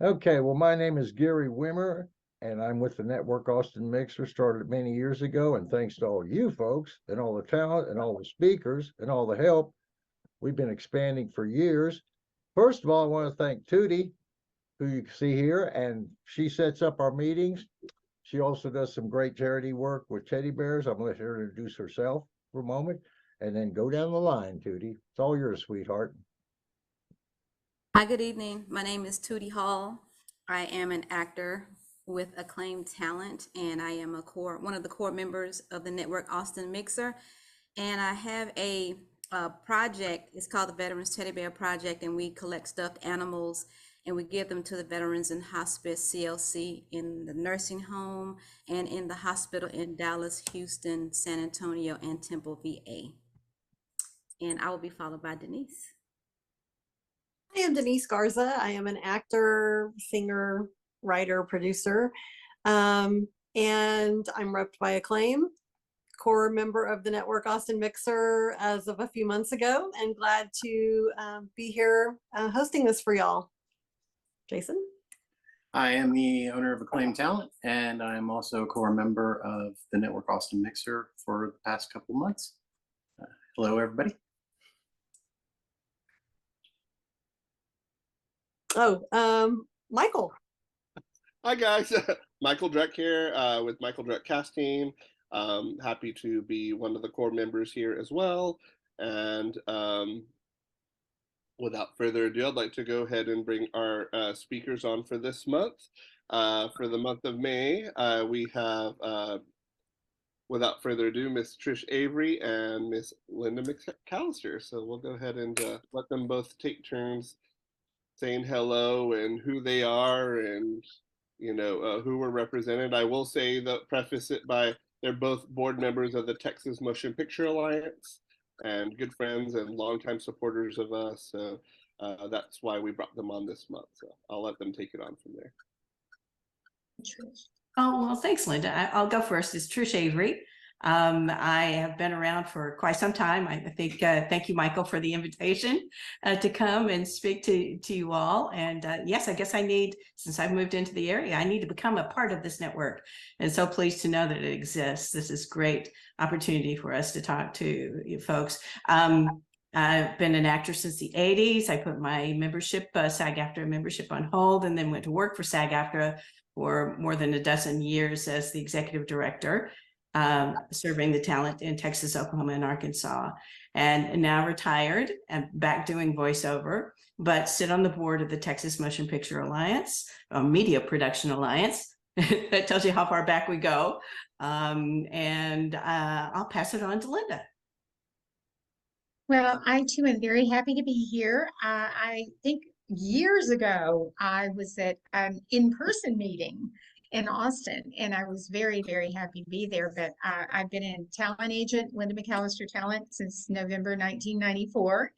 Okay, well, my name is Gary Wimmer, and I'm with the Network Austin Mixer, started many years ago. And thanks to all you folks and all the talent and all the speakers and all the help, we've been expanding for years. First of all, I want to thank Tootie, who you can see here, and she sets up our meetings. She also does some great charity work with teddy bears. I'm going to let her introduce herself for a moment and then go down the line, Tootie. It's all yours, sweetheart. Hi, good evening. My name is Tootie Hall. I am an actor with acclaimed talent, and I am one of the core members of the Network Austin Mixer. And I have a project. It's called the Veterans Teddy Bear Project, and we collect stuffed animals and we give them to the veterans in hospice, CLC, in the nursing home, and in the hospital in Dallas, Houston, San Antonio, and Temple, VA. And I will be followed by Denise. I am Denise Garza. I am an actor, singer, writer, producer, and I'm repped by Acclaim, core member of the Network Austin Mixer as of a few months ago, and glad to be here hosting this for y'all. Jason? I am the owner of Acclaim Talent, and I'm also a core member of the Network Austin Mixer for the past couple months. Hello, everybody. Michael. Hi guys, Michael Dreck here with Michael Dreck Cast Team. Happy to be one of the core members here as well. And without further ado, I'd like to go ahead and bring our speakers on for this month. For the month of May, we have, without further ado, Miss Trish Avery and Miss Linda McAlister. So we'll go ahead and let them both take turns saying hello and who they are and who we're represented. I will say that preface it by they're both board members of the Texas Motion Picture Alliance and good friends and longtime supporters of us. So that's why we brought them on this month. So I'll let them take it on from there. Oh, well, thanks, Linda. I'll go first. It's Trish Avery. I have been around for quite some time. I think, thank you, Michael, for the invitation to come and speak to you all. And yes, I guess I need, since I've moved into the area, I need to become a part of this network. And so pleased to know that it exists. This is great opportunity for us to talk to you folks. I've been an actor since the 80s. I put my membership, SAG-AFTRA membership on hold, and then went to work for SAG-AFTRA for more than a dozen years as the executive director. Serving the talent in Texas, Oklahoma, and Arkansas, and now retired and back doing voiceover, but sit on the board of the Texas Motion Picture Alliance, Media Production Alliance. That tells you how far back we go. And I'll pass it on to Linda. Well, I too am very happy to be here. I think years ago, I was at an in-person meeting in Austin, and I was very, very happy to be there. But I've been a talent agent, Linda McAlister Talent, since November 1994,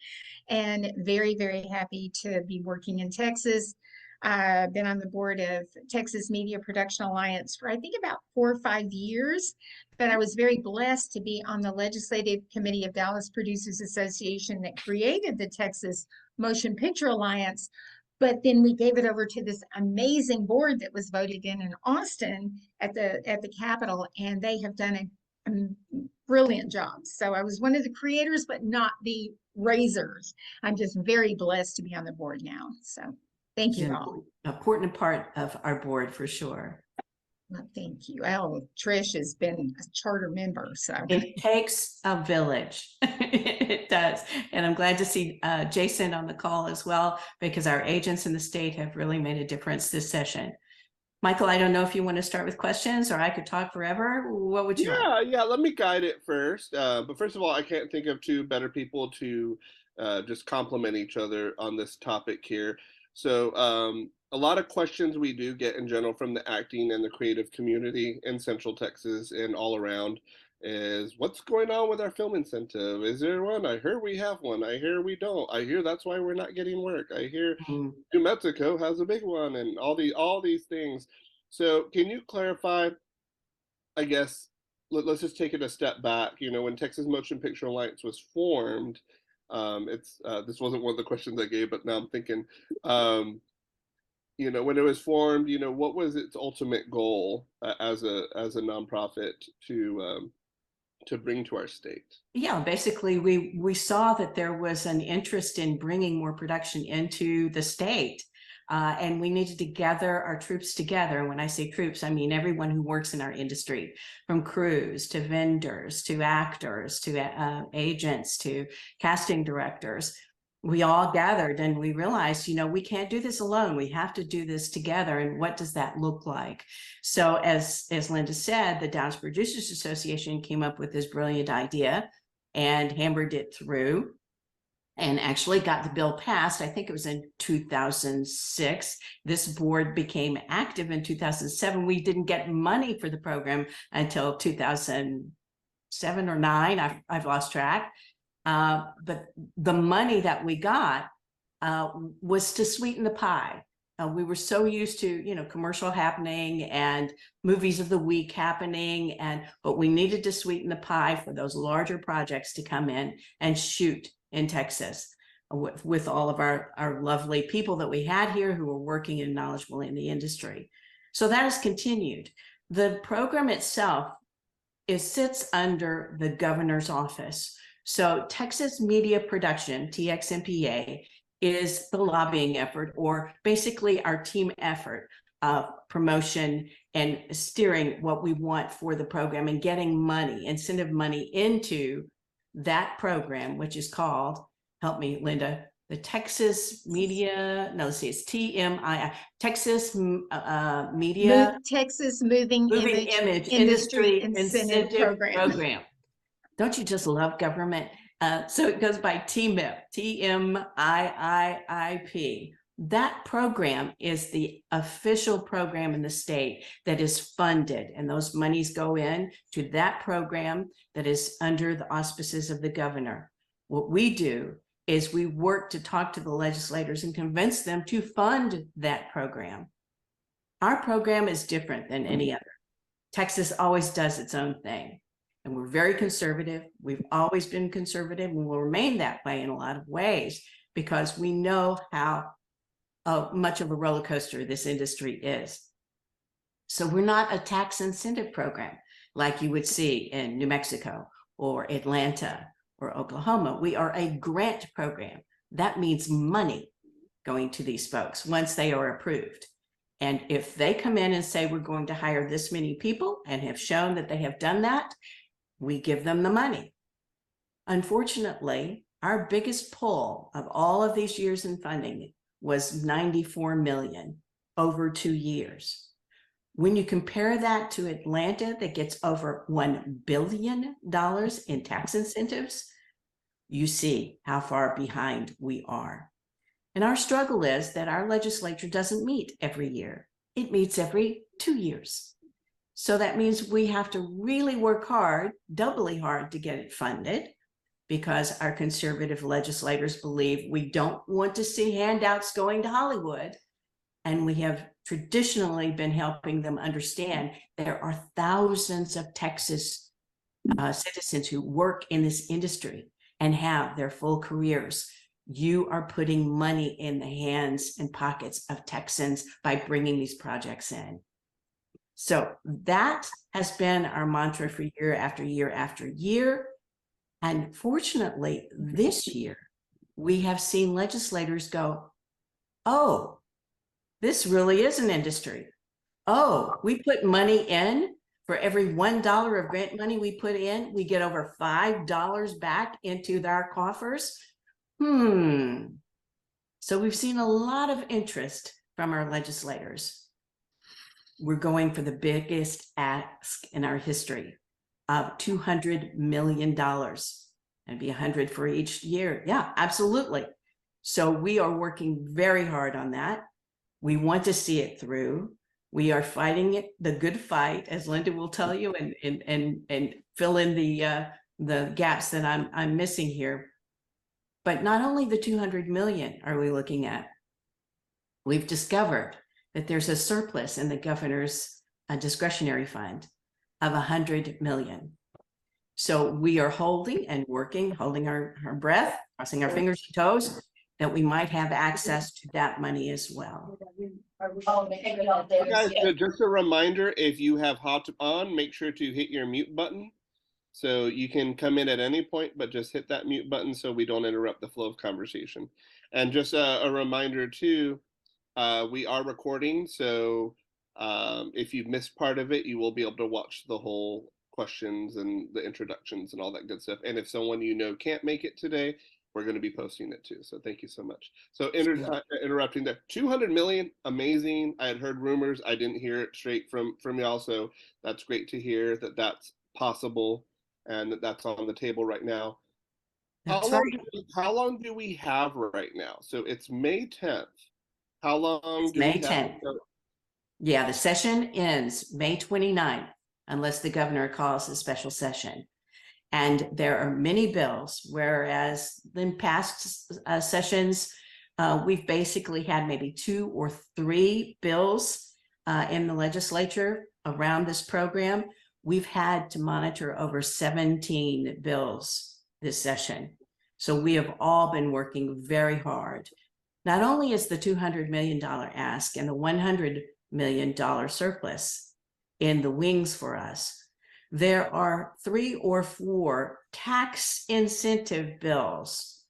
and very, very happy to be working in Texas. I've been on the board of Texas Media Production Alliance for I think about 4 or 5 years, but I was very blessed to be on the legislative committee of Dallas Producers Association that created the Texas Motion Picture Alliance. But then we gave it over to this amazing board that was voted in Austin at the Capitol, and they have done a brilliant job. So I was one of the creators, but not the raisers. I'm just very blessed to be on the board now. So thank you all. Important part of our board for sure. Well, thank you. Oh, Trish has been a charter member, so it takes a village. It does, and I'm glad to see Jason on the call as well, because our agents in the state have really made a difference this session. Michael, I don't know if you want to start with questions, or I could talk forever. What would you like? Yeah, let me guide it first. But first of all, I can't think of two better people to just compliment each other on this topic here. So a lot of questions we do get in general from the acting and the creative community in Central Texas and all around is what's going on with our film incentive? Is there one? I hear we have one. I hear we don't. I hear that's why we're not getting work. I hear New Mexico has a big one, and all these things. So can you clarify, I guess, let's just take it a step back. When Texas Motion Picture Alliance was formed, this wasn't one of the questions I gave, but now I'm thinking, when it was formed, what was its ultimate goal as a nonprofit to bring to our state? Yeah, basically, we saw that there was an interest in bringing more production into the state, and we needed to gather our troops together. And when I say troops, I mean everyone who works in our industry, from crews to vendors to actors to agents to casting directors. We all gathered and we realized, we can't do this alone. We have to do this together. And what does that look like? So as Linda said, the Dallas Producers Association came up with this brilliant idea and hammered it through and actually got the bill passed. I think it was in 2006. This board became active in 2007. We didn't get money for the program until 2007 or 9. I've lost track. But the money that we got was to sweeten the pie. We were so used to, commercial happening and movies of the week happening, but we needed to sweeten the pie for those larger projects to come in and shoot in Texas with all of our lovely people that we had here who were working and knowledgeable in the industry. So that has continued. The program itself sits under the governor's office. So Texas Media Production, TXMPA, is the lobbying effort, or basically our team effort of promotion and steering what we want for the program and getting money, incentive money into that program, which is called, help me, Linda, the Texas Media, no, let's see, it's TMI, Texas Media. Texas Moving Image Industry Incentive Program. Don't you just love government? So it goes by TMIP, TMIIIP. That program is the official program in the state that is funded, and those monies go in to that program that is under the auspices of the governor. What we do is we work to talk to the legislators and convince them to fund that program. Our program is different than any other. Texas always does its own thing. And we're very conservative. We've always been conservative and will remain that way in a lot of ways because we know how much of a roller coaster this industry is. So we're not a tax incentive program like you would see in New Mexico or Atlanta or Oklahoma. We are a grant program. That means money going to these folks once they are approved. And if they come in and say, we're going to hire this many people and have shown that they have done that, we give them the money. Unfortunately, our biggest pull of all of these years in funding was $94 million over 2 years. When you compare that to Atlanta, that gets over $1 billion in tax incentives, you see how far behind we are. And our struggle is that our legislature doesn't meet every year. It meets every 2 years. So that means we have to really work hard, doubly hard, to get it funded, because our conservative legislators believe we don't want to see handouts going to Hollywood. And we have traditionally been helping them understand there are thousands of Texas citizens who work in this industry and have their full careers. You are putting money in the hands and pockets of Texans by bringing these projects in. So that has been our mantra for year after year after year. And fortunately, this year, we have seen legislators go, oh, this really is an industry. Oh, we put money in. For every $1 of grant money we put in, we get over $5 back into our coffers. So we've seen a lot of interest from our legislators. We're going for the biggest ask in our history of $200 million, and be 100 for each year. Yeah, absolutely. So we are working very hard on that. We want to see it through. We are fighting it, the good fight, as Linda will tell you, and fill in the gaps that I'm missing here. But not only the 200 million are we looking at. We've discovered that there's a surplus in the governor's discretionary fund of 100 million. So we are holding and working, holding our breath, crossing our fingers and toes, that we might have access to that money as well. Guys, just a reminder, if you have hopped on, make sure to hit your mute button. So you can come in at any point, but just hit that mute button so we don't interrupt the flow of conversation. And just a reminder too, we are recording, so if you've missed part of it, you will be able to watch the whole questions and the introductions and all that good stuff. And if someone you know can't make it today, we're going to be posting it too. So thank you so much. So interrupting there, 200 million, amazing. I had heard rumors. I didn't hear it straight from y'all. So that's great to hear that that's possible and that that's on the table right now. That's right. How long do we have right now? So it's May 10th. How long do May we have 10th. Yeah, the session ends May 29th, unless the governor calls a special session. And there are many bills, whereas in past sessions, we've basically had maybe 2 or 3 bills in the legislature around this program. We've had to monitor over 17 bills this session. So we have all been working very hard. Not only is the $200 million ask and the $100 million surplus in the wings for us, there are 3 or 4 tax incentive bills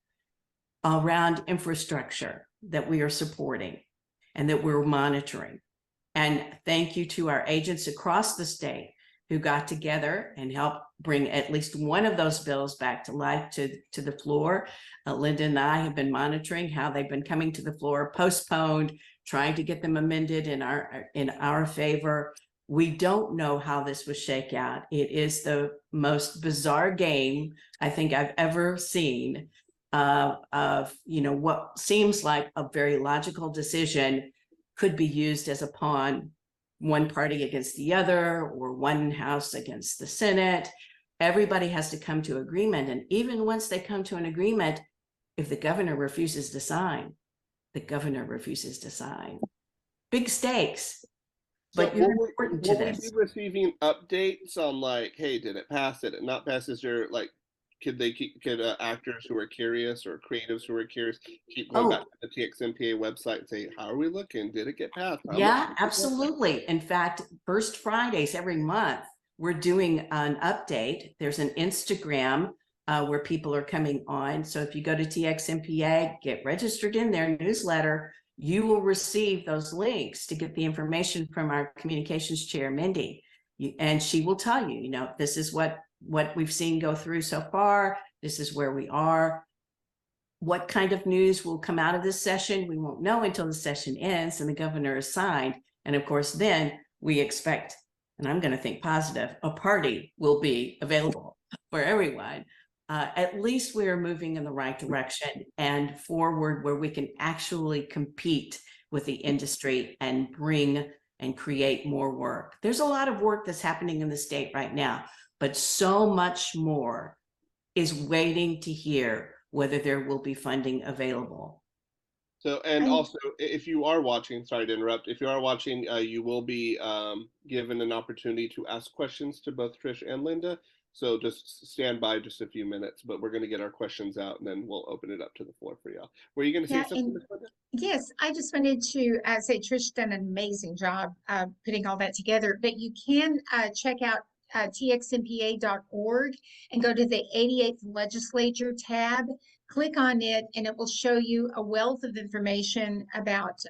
around infrastructure that we are supporting and that we're monitoring. And thank you to our agents across the state who got together and helped bring at least one of those bills back to life to the floor. Linda and I have been monitoring how they've been coming to the floor, postponed, trying to get them amended in our favor. We don't know how this will shake out. It is the most bizarre game I think I've ever seen of what seems like a very logical decision could be used as a pawn, one party against the other or one house against the Senate. Everybody has to come to agreement. And even once they come to an agreement, if the governor refuses to sign, the governor refuses to sign. Big stakes. But so you're important to this. Will we be receiving updates on like, hey, did it pass? Did it not pass? Is there like, could actors who are curious or creatives who are curious keep going back to the TXMPA website and say, how are we looking? Did it get passed? Yeah, absolutely. In fact, first Fridays every month, we're doing an update. There's an Instagram where people are coming on. So if you go to TXMPA, get registered in their newsletter, you will receive those links to get the information from our communications chair, Mindy. And she will tell you, this is what we've seen go through so far. This is where we are. What kind of news will come out of this session? We won't know until the session ends and the governor is signed. And of course, then we expect, and I'm going to think positive, a party will be available for everyone. At least we are moving in the right direction and forward where we can actually compete with the industry and bring and create more work. There's a lot of work that's happening in the state right now, but so much more is waiting to hear whether there will be funding available. So, and also, if you are watching, sorry to interrupt, if you are watching, you will be given an opportunity to ask questions to both Trish and Linda. So just stand by just a few minutes, but we're going to get our questions out and then we'll open it up to the floor for y'all. Were you going to say something? Yes, I just wanted to say Trish done an amazing job putting all that together, but you can check out txmpa.org and go to the 88th Legislature tab, click on it, and it will show you a wealth of information about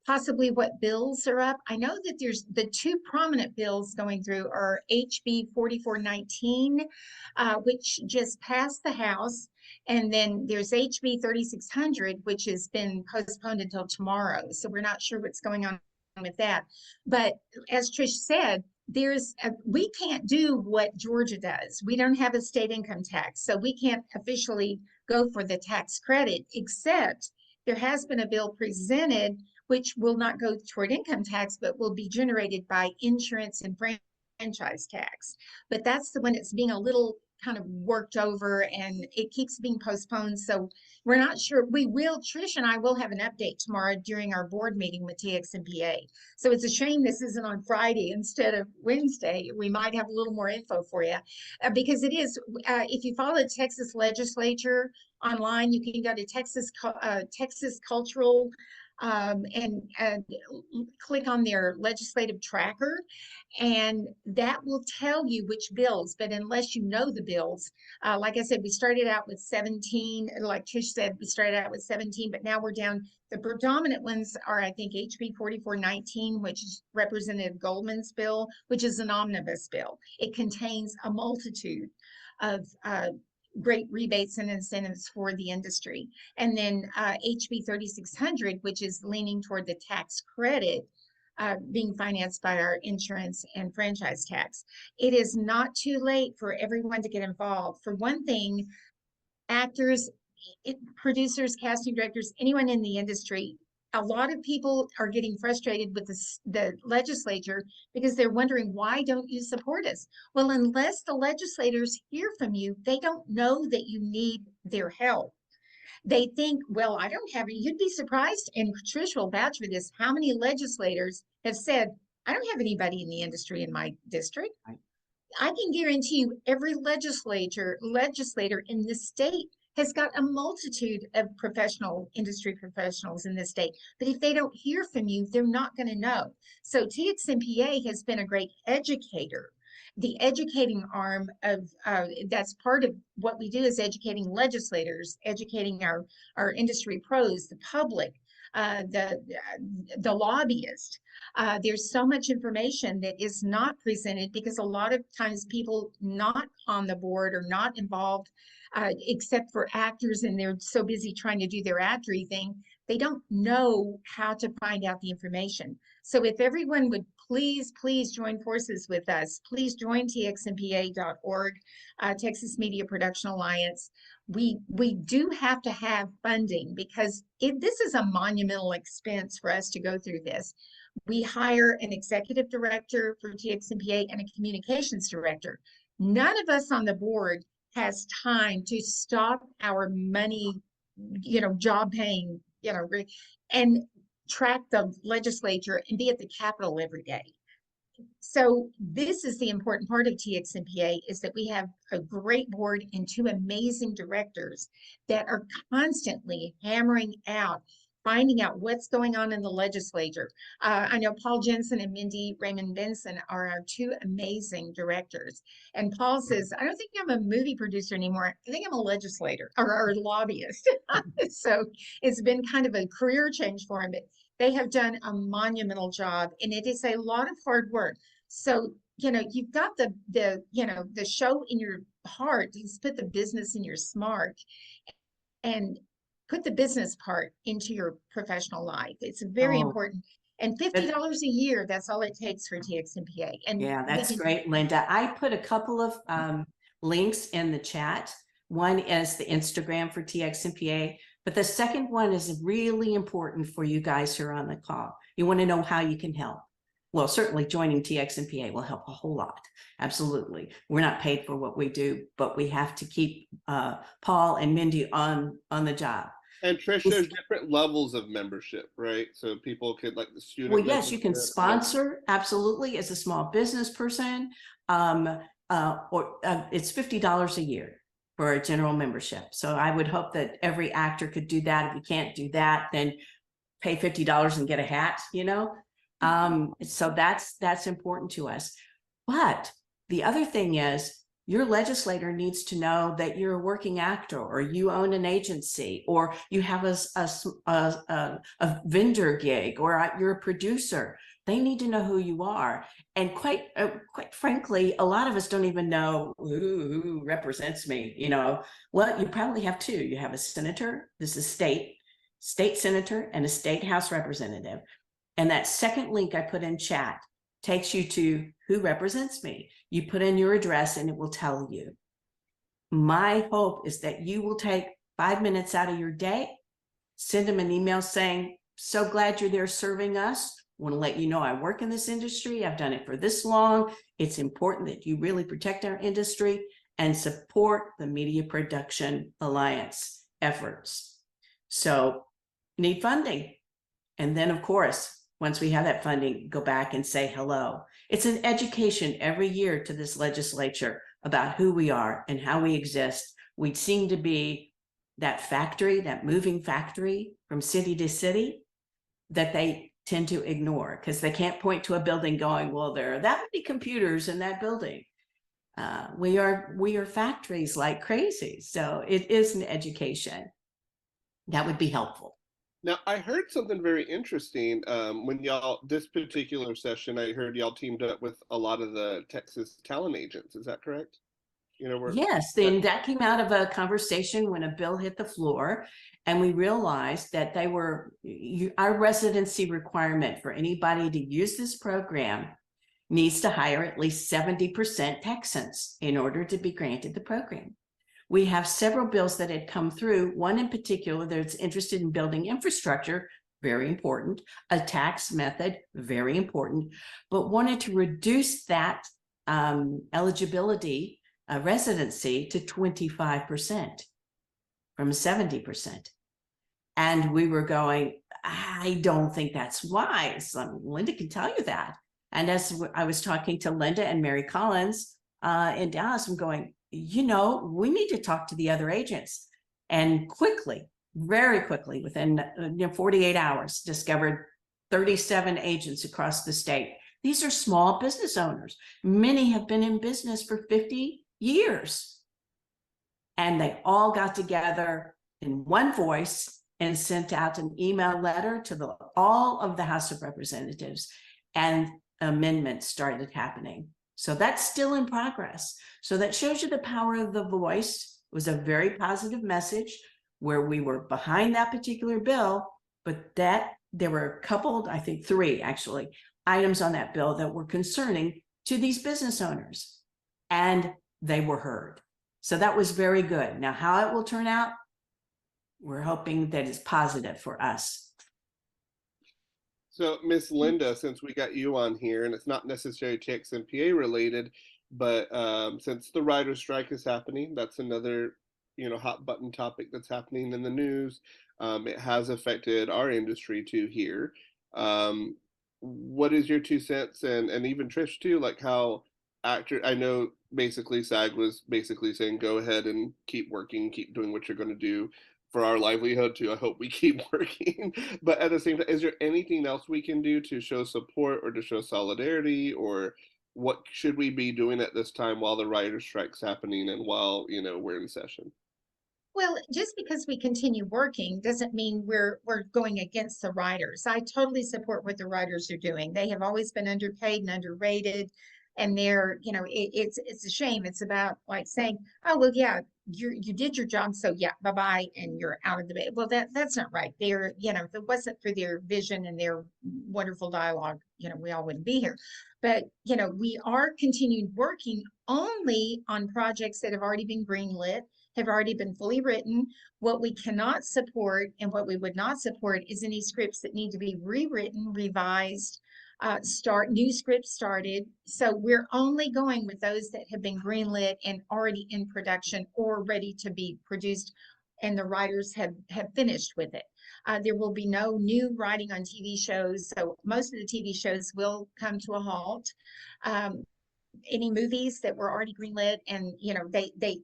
possibly what bills are up. I know that there's the 2 prominent bills going through are HB 4419, which just passed the House. And then there's HB 3600, which has been postponed until tomorrow. So we're not sure what's going on with that. But as Trish said, we can't do what Georgia does. We don't have a state income tax, so we can't officially go for the tax credit, except there has been a bill presented which will not go toward income tax, but will be generated by insurance and franchise tax. But that's the one that's being a little kind of worked over and it keeps being postponed. So we're not sure. Trish and I will have an update tomorrow during our board meeting with TXMPA. So it's a shame this isn't on Friday instead of Wednesday. We might have a little more info for you because it is, if you follow the Texas legislature online, you can go to Texas Cultural and click on their legislative tracker, and that will tell you which bills. But unless you know the bills, like I said, we started out with 17. Like Trish said, we started out with 17, but now we're down. The predominant ones are, I think, HB 4419, which is Representative Goldman's bill, which is an omnibus bill. It contains a multitude of great rebates and incentives for the industry. And then HB 3600, which is leaning toward the tax credit being financed by our insurance and franchise tax. It is not too late for everyone to get involved. For one thing, actors, producers, casting directors, anyone in the industry, a lot of people are getting frustrated with the legislature because they're wondering, why don't you support us? Well, unless the legislators hear from you, they don't know that you need their help. They think, well, I don't have it. You'd be surprised, and Trish will vouch for this, how many legislators have said, I don't have anybody in the industry in my district. Right. I can guarantee you every legislator in the state has got a multitude of industry professionals in the state. But if they don't hear from you, they're not going to know. So TXMPA has been a great educator. The educating arm of that's part of what we do is educating legislators, educating our industry pros, the public, the lobbyists. There's so much information that is not presented because a lot of times people not on the board or not involved, except for actors, and they're so busy trying to do their actory thing, they don't know how to find out the information. So if everyone would please join forces with us, please join txmpa.org, Texas Media Production Alliance. We do have to have funding because this is a monumental expense for us to go through this. We hire an executive director for TXMPA and a communications director. None of us on the board has time to stop our money, job paying, and track the legislature and be at the Capitol every day. So this is the important part of TXMPA, is that we have a great board and two amazing directors that are constantly hammering out, finding out what's going on in the legislature. I know Paul Jensen and Mindy Raymond Benson are our two amazing directors. And Paul says, I don't think I'm a movie producer anymore. I think I'm a legislator or a lobbyist. So it's been kind of a career change for him, but they have done a monumental job, and it is a lot of hard work. So, you've got the show in your heart. Just put the business in your smart and put the business part into your professional life. It's very important. And $50 a year, that's all it takes for TXMPA. And yeah, that's great, Linda. I put a couple of links in the chat. One is the Instagram for TXMPA, but the second one is really important for you guys who are on the call. You want to know how you can help. Well, certainly joining TXMPA will help a whole lot. Absolutely. We're not paid for what we do, but we have to keep Paul and Mindy on the job. And Trish, there's different levels of membership, right? So people could, like the student. Well, yes, you can sponsor, absolutely, as a small business person, or it's $50 a year for a general membership. So I would hope that every actor could do that. If you can't do that, then pay $50 and get a hat, So that's important to us. But the other thing is, your legislator needs to know that you're a working actor, or you own an agency, or you have a vendor gig, or you're a producer. They need to know who you are. And quite frankly, a lot of us don't even know who represents me. Well, you probably have two. You have a senator. This is state senator, and a state house representative. And that second link I put in chat takes you to who represents me. You put in your address and it will tell you. My hope is that you will take 5 minutes out of your day, send them an email saying, so glad you're there serving us. want to let you know I work in this industry. I've done it for this long. It's important that you really protect our industry and support the Media Production Alliance efforts. So need funding. And then, of course, once we have that funding, go back and say hello. It's an education every year to this legislature about who we are and how we exist. We seem to be that factory, that moving factory from city to city that they tend to ignore because they can't point to a building going, well, there are that many computers in that building. We are factories like crazy. So it is an education that would be helpful. Now, I heard something very interesting when y'all, this particular session, I heard y'all teamed up with a lot of the Texas talent agents. Is that correct? You know, Yes, then that came out of a conversation when a bill hit the floor, and we realized that they were our residency requirement for anybody to use this program needs to hire at least 70% Texans in order to be granted the program. We have several bills that had come through, one in particular that's interested in building infrastructure, very important, a tax method, very important, but wanted to reduce that eligibility residency to 25% from 70%. And we were going, I don't think that's wise. Linda can tell you that. And as I was talking to Linda and Mary Collins in Dallas, I'm going, you know, we need to talk to the other agents. And quickly, very quickly, within 48 hours, discovered 37 agents across the state. These are small business owners. Many have been in business for 50 years. And they all got together in one voice and sent out an email letter to all of the House of Representatives, and amendments started happening. So that's still in progress. So that shows you the power of the voice. It was a very positive message where we were behind that particular bill, but that there were a couple, I think 3 actually, items on that bill that were concerning to these business owners, and they were heard. So that was very good. Now, how it will turn out, we're hoping that it's positive for us. So, Miss Linda, since we got you on here, and it's not necessarily TXMPA related, but since the writer's strike is happening, that's another, you know, hot button topic that's happening in the news. It has affected our industry too here. What is your 2 cents, and even Trish too, like how I know basically SAG was basically saying, go ahead and keep working, keep doing what you're going to do for our livelihood too. I hope we keep working. But at the same time, is there anything else we can do to show support or to show solidarity, or what should we be doing at this time while the writer's strike's happening and while, you know, we're in session? Well, just because we continue working doesn't mean we're going against the writers. I totally support what the writers are doing. They have always been underpaid and underrated, and they're, you know, it's a shame. It's about like saying, oh well, yeah, you did your job, so yeah, bye bye, and you're out of the bed. Well, that's not right. They're, you know, if it wasn't for their vision and their wonderful dialogue, you know, we all wouldn't be here. But you know, we are continued working only on projects that have already been greenlit, have already been fully written. What we cannot support and what we would not support is any scripts that need to be rewritten, revised, new scripts started. So we're only going with those that have been greenlit and already in production or ready to be produced, and the writers have finished with it. There will be no new writing on TV shows. So most of the TV shows will come to a halt. Any movies that were already greenlit, and you know,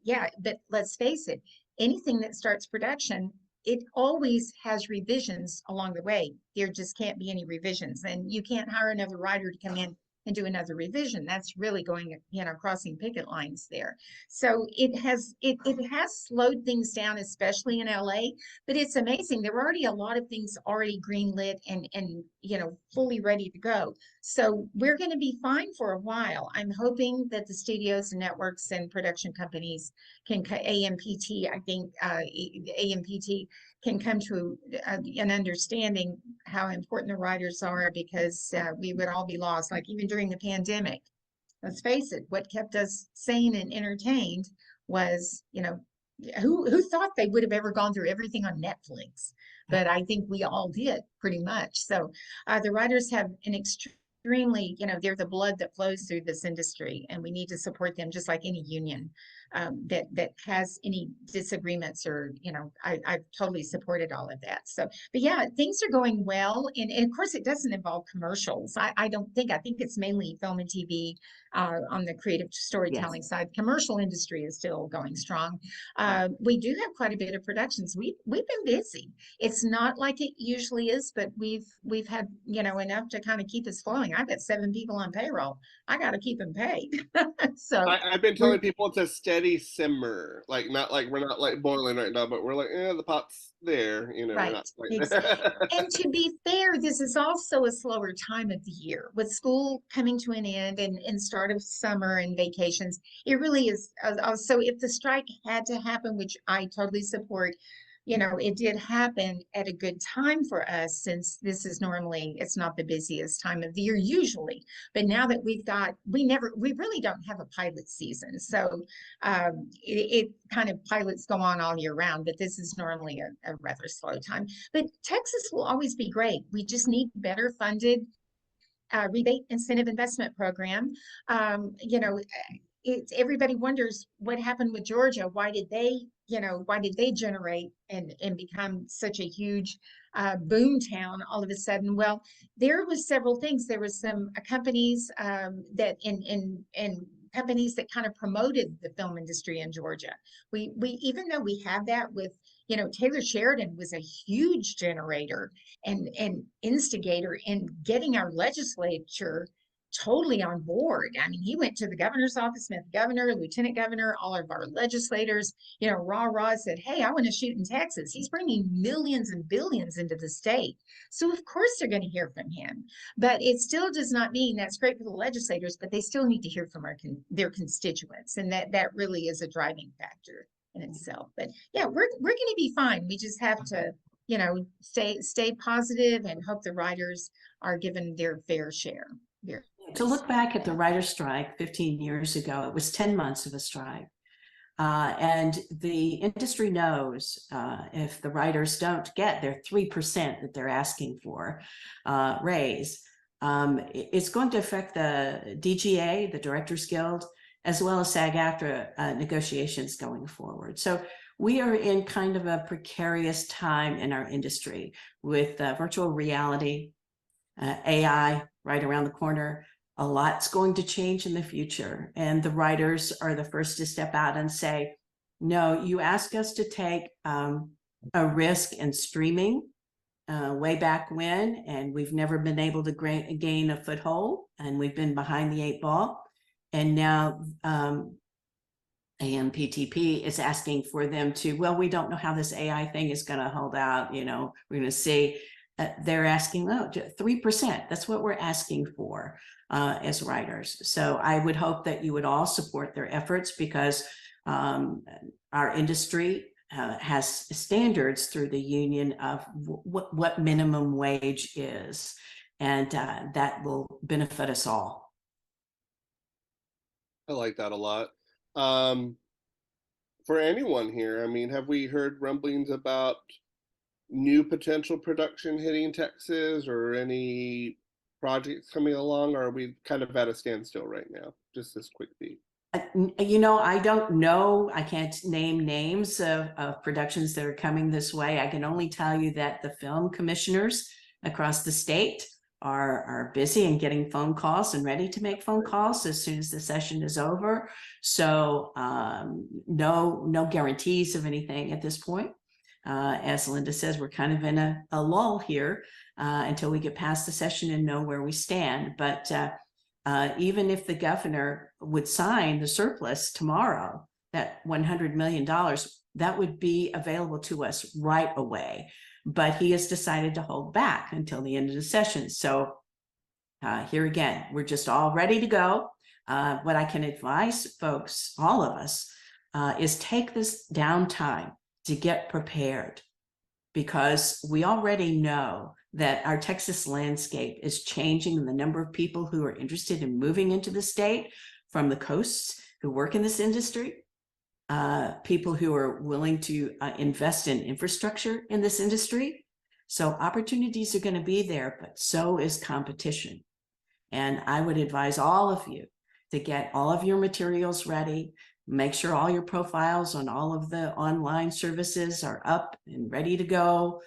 yeah, but let's face it, anything that starts production, it always has revisions along the way. There just can't be any revisions, and you can't hire another writer to come in and do another revision. That's really going, you know, crossing picket lines there. So it has slowed things down, especially in LA, but it's amazing. There were already a lot of things already greenlit and you know, fully ready to go. So we're going to be fine for a while. I'm hoping that the studios and networks and production companies can, AMPT, I think AMPT can come to an understanding how important the writers are, because we would all be lost. Like even during the pandemic, let's face it, what kept us sane and entertained was, you know, who thought they would have ever gone through everything on Netflix? But I think we all did pretty much. So the writers have an extremely, they're the blood that flows through this industry, and we need to support them just like any union that has any disagreements, or I've totally supported all of that. So, but yeah, things are going well, and of course it doesn't involve commercials. I think it's mainly film and TV on the creative storytelling side. Commercial industry is still going strong. We do have quite a bit of productions. We've been busy. It's not like it usually is, but we've had enough to kind of keep us flowing. I've got 7 people on payroll. I got to keep them paid. So I've been telling people it's a steady simmer, like not like we're not like boiling right now, but we're like, the pot's there, we're right. not like And to be fair, this is also a slower time of the year with school coming to an end and start of summer and vacations. It really is. So if the strike had to happen, which I totally support, it did happen at a good time for us, since this is normally, it's not the busiest time of the year usually. But now that we really don't have a pilot season. So it kind of, pilots go on all year round, but this is normally a rather slow time. But Texas will always be great. We just need better funded rebate incentive investment program. Everybody wonders what happened with Georgia. Why did they generate and become such a huge boom town all of a sudden? Well, there was several things. There was some companies that companies that kind of promoted the film industry in Georgia. We even though we have that with, Taylor Sheridan was a huge generator and instigator in getting our legislature totally on board. I mean, he went to the governor's office, met the governor, lieutenant governor, all of our legislators, rah, said, hey, I want to shoot in Texas. He's bringing millions and billions into the state. So of course they're going to hear from him, but it still does not mean that's great for the legislators, but they still need to hear from their constituents. And that really is a driving factor in itself. But yeah, we're going to be fine. We just have to, stay positive and hope the writers are given their fair share. To look back at the writer's strike 15 years ago, it was 10 months of a strike. And the industry knows if the writers don't get their 3% that they're asking for raise, it's going to affect the DGA, the Directors Guild, as well as SAG-AFTRA negotiations going forward. So we are in kind of a precarious time in our industry with virtual reality, AI right around the corner. A lot's going to change in the future, and the writers are the first to step out and say, no, you ask us to take a risk in streaming way back when, and we've never been able to gain a foothold, and we've been behind the 8 ball. And now AMPTP is asking for them to, well, we don't know how this AI thing is going to hold out. We're going to see. They're asking 3%. That's what we're asking for as writers. So I would hope that you would all support their efforts, because our industry has standards through the union of what minimum wage is, and that will benefit us all. I like that a lot. For anyone here, I mean, have we heard rumblings about new potential production hitting Texas, or any projects coming along, or are we kind of at a standstill right now? Just this quick beat. I don't know. I can't name names of productions that are coming this way. I can only tell you that the film commissioners across the state are busy and getting phone calls and ready to make phone calls as soon as the session is over. So no guarantees of anything at this point. As Linda says, we're kind of in a lull here until we get past the session and know where we stand. But even if the governor would sign the surplus tomorrow, that $100 million, that would be available to us right away. But he has decided to hold back until the end of the session. So here again, we're just all ready to go. What I can advise folks, all of us, is take this downtime to get prepared, because we already know that our Texas landscape is changing, and the number of people who are interested in moving into the state from the coasts who work in this industry people who are willing to invest in infrastructure in this industry. So opportunities are going to be there, but so is competition. And I would advise all of you to get all of your materials ready, make sure all your profiles on all of the online services are up and ready to go.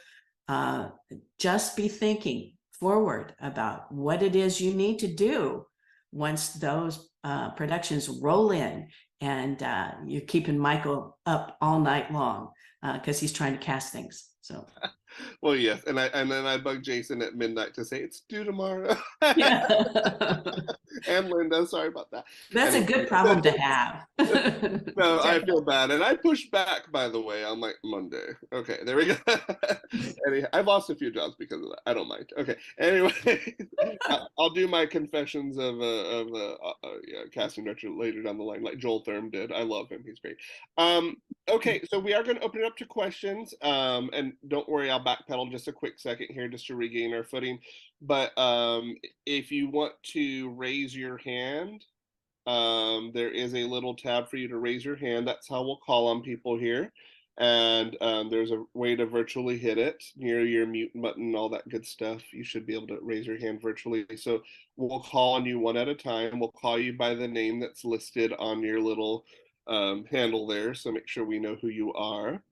Just be thinking forward about what it is you need to do once those productions roll in, and you're keeping Michael up all night long because he's trying to cast things. So, Well, yes, and then I bug Jason at midnight to say it's due tomorrow. yeah. And Linda, sorry about that. That's a good problem to have. No, I feel bad, and I pushed back, by the way, on like Monday. Okay, there we go. Anyhow, I've lost a few jobs because of that. I don't mind. Okay, anyway, I'll do my confessions of casting director later down the line, like Joel Thurm did. I love him; he's great. Okay, so we are going to open it up to questions, and don't worry, I'll backpedal just a quick second here just to regain our footing. But if you want to raise your hand, there is a little tab for you to raise your hand. That's how we'll call on people here. And there's a way to virtually hit it near your mute button, all that good stuff. You should be able to raise your hand virtually. So we'll call on you one at a time. We'll call you by the name that's listed on your little handle there. So make sure we know who you are.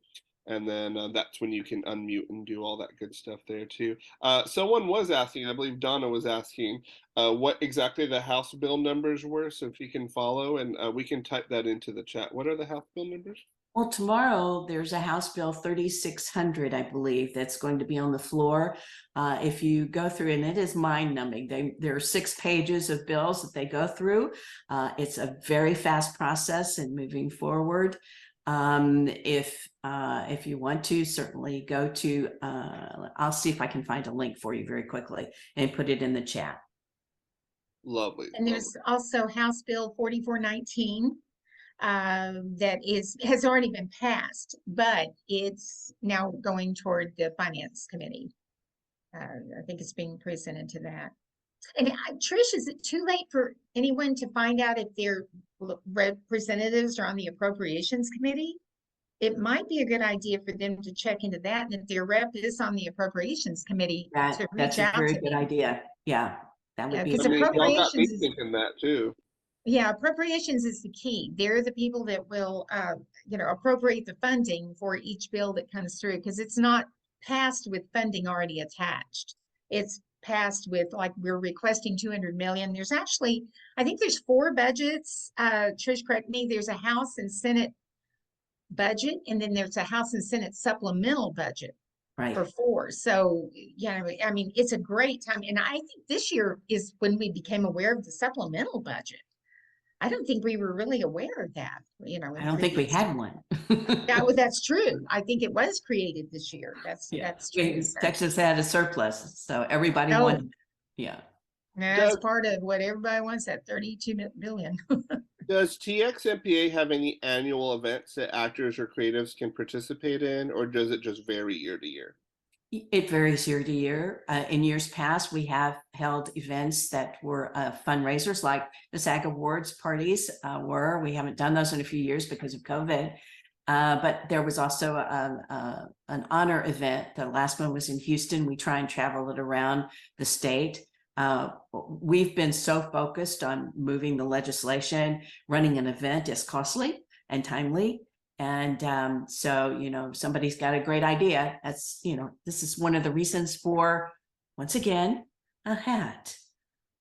And then that's when you can unmute and do all that good stuff there too. Someone was asking, I believe Donna was asking, what exactly the House bill numbers were. So if you can follow, and we can type that into the chat. What are the House bill numbers? Well, tomorrow there's a House Bill 3600, I believe, that's going to be on the floor. If you go through, and it is mind-numbing. There are 6 pages of bills that they go through. It's a very fast process in moving forward. If you want to, certainly go to, I'll see if I can find a link for you very quickly and put it in the chat. Lovely. And there's also House Bill 4419 that has already been passed, but it's now going toward the Finance Committee. I think it's being presented to that. And Trish, is it too late for anyone to find out if their representatives are on the Appropriations Committee? It might be a good idea for them to check into that, and if their rep is on the Appropriations Committee, to That's reach a out very to good them. idea. Yeah, that would Yeah, be. because I mean, y'all got me appropriations is, thinking that too. yeah, appropriations is the key. They're the people that will, appropriate the funding for each bill that comes through, because it's not passed with funding already attached. It's passed with, like, we're requesting 200 million. There's actually, I think there's 4 budgets. Trish, correct me, there's a House and Senate budget, and then there's a House and Senate supplemental budget Right. for 4. So, I mean, it's a great time. And I think this year is when we became aware of the supplemental budget. I don't think we were really aware of that, I don't think we had one. Yeah, well, that's true. I think it was created this year. That's true. So, Texas had a surplus, so everybody Oh. wanted. Yeah. that's part of what everybody wants, that 32 billion. Does TXMPA have any annual events that actors or creatives can participate in, or does it just vary year to year? It varies year to year. In years past, we have held events that were fundraisers, like the SAG Awards parties were. We haven't done those in a few years because of COVID. But there was also an honor event. The last one was in Houston. We try and travel it around the state. We've been so focused on moving the legislation. Running an event is costly and timely. And so, somebody's got a great idea. That's, this is one of the reasons for, once again, a hat.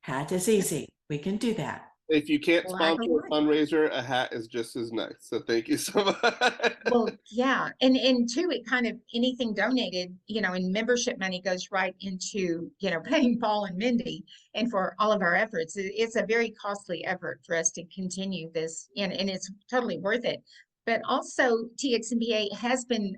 Hat is easy. We can do that. If you can't Black sponsor and a fundraiser, a hat is just as nice. So thank you so much. Well, yeah. And too, it kind of, anything donated, and membership money goes right into, paying Paul and Mindy and for all of our efforts. It's a very costly effort for us to continue this, and it's totally worth it. But also TXMPA has been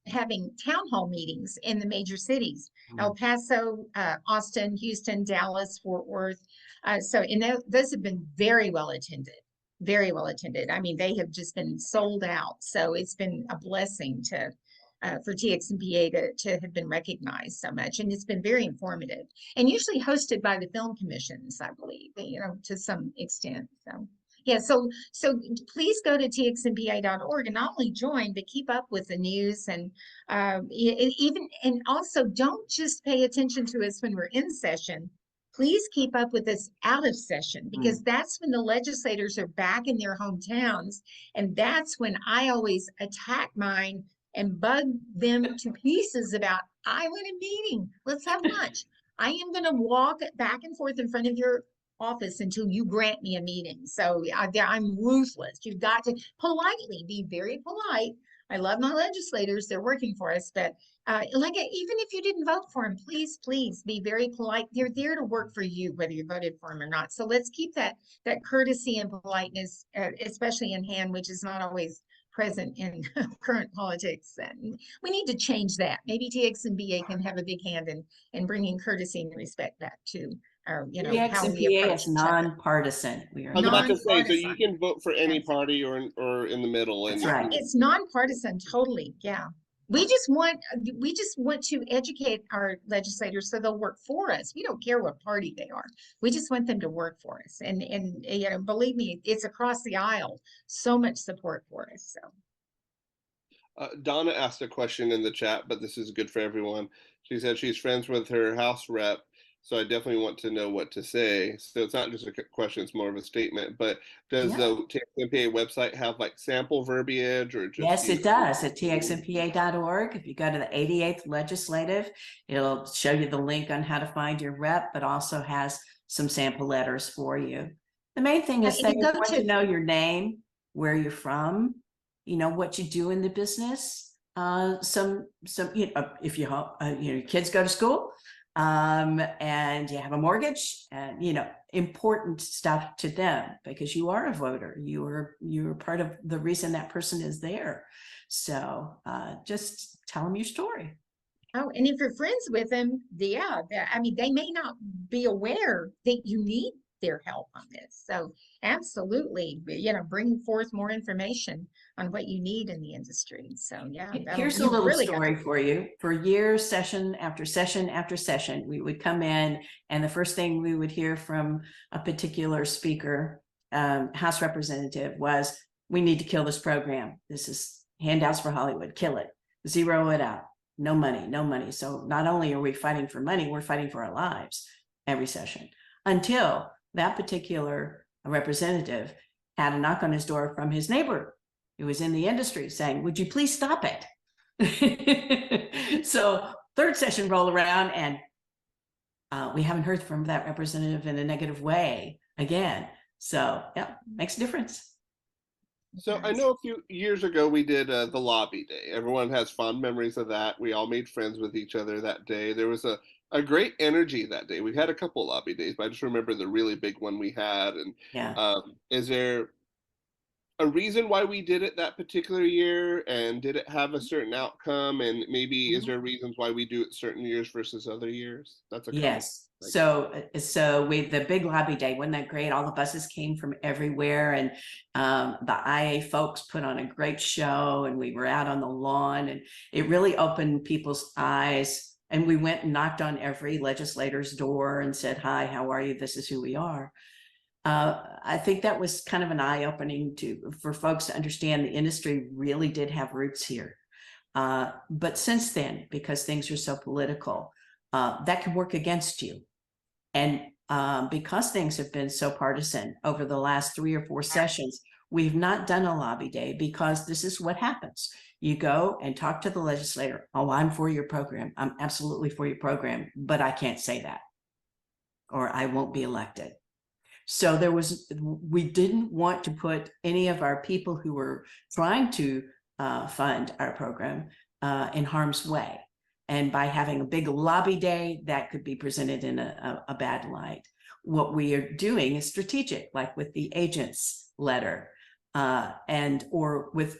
having town hall meetings in the major cities, El Paso, Austin, Houston, Dallas, Fort Worth. And those have been very well attended, very well attended. I mean, they have just been sold out. So it's been a blessing for TXMPA to have been recognized so much. And it's been very informative, and usually hosted by the film commissions, I believe, to some extent. So Yeah, so please go to txmpa.org and not only join, but keep up with the news and even, and also don't just pay attention to us when we're in session. Please keep up with us out of session, because that's when the legislators are back in their hometowns. And that's when I always attack mine and bug them to pieces about, I want a meeting, let's have lunch. I am going to walk back and forth in front of your office until you grant me a meeting. So I'm ruthless. You've got to politely be very polite. I love my legislators. They're working for us, but even if you didn't vote for them, please be very polite. They're there to work for you, whether you voted for them or not. So let's keep that courtesy and politeness, especially in hand, which is not always present in current politics. And we need to change that. Maybe TXMPA can have a big hand in bringing courtesy and respect back to our, how we TXMPA approach is each other. nonpartisan. We are I was about to say, so Nonpartisan. you can vote for any party or in the middle. And That's right. It's nonpartisan, totally. Yeah. We just want to educate our legislators so they'll work for us. We don't care what party they are. We just want them to work for us. And believe me, it's across the aisle. So much support for us. So. Donna asked a question in the chat, but this is good for everyone. She said she's friends with her House rep, so I definitely want to know what to say. So it's not just a question, it's more of a statement. But does the TXMPA website have like sample verbiage or just? Yes, it does at txmpa.org. If you go to the 88th legislative, it'll show you the link on how to find your rep, but also has some sample letters for you. The main thing is they want to know your name, where you're from, what you do in the business. If your kids go to school, and you have a mortgage, and important stuff to them, because you are a voter. You're part of the reason that person is there. So just tell them your story. Oh, and if you're friends with them, they may not be aware that you need their help on this. So absolutely, bring forth more information on what you need in the industry. So yeah. Here's a little story for you. For years, session after session after session, we would come in, and the first thing we would hear from a particular speaker, House representative, was, we need to kill this program. This is handouts for Hollywood. Kill it. Zero it out. No money, no money. So not only are we fighting for money, we're fighting for our lives every session, until that particular representative had a knock on his door from his neighbor who was in the industry saying, would you please stop it? So third session rolled around, and we haven't heard from that representative in a negative way again. So yeah, makes a difference. So I know a few years ago we did the lobby day. Everyone has fond memories of that. We all made friends with each other that day. There was a great energy that day. We've had a couple of lobby days, but I just remember the really big one we had. And is there a reason why we did it that particular year? And did it have a certain outcome? And maybe is there reasons why we do it certain years versus other years? That's a yes. So the big lobby day, wasn't that great? All the buses came from everywhere, and the IA folks put on a great show, and we were out on the lawn, and it really opened people's eyes. And we went and knocked on every legislator's door and said, hi, how are you? This is who we are. I think that was kind of an eye-opening for folks to understand the industry really did have roots here. But since then, because things are so political, that can work against you. And because things have been so partisan over the last 3 or 4 sessions, we've not done a lobby day, because this is what happens. You go and talk to the legislator. Oh, I'm for your program. I'm absolutely for your program, but I can't say that, or I won't be elected. So we didn't want to put any of our people who were trying to fund our program in harm's way. And by having a big lobby day, that could be presented in a bad light. What we are doing is strategic, like with the agents letter, or with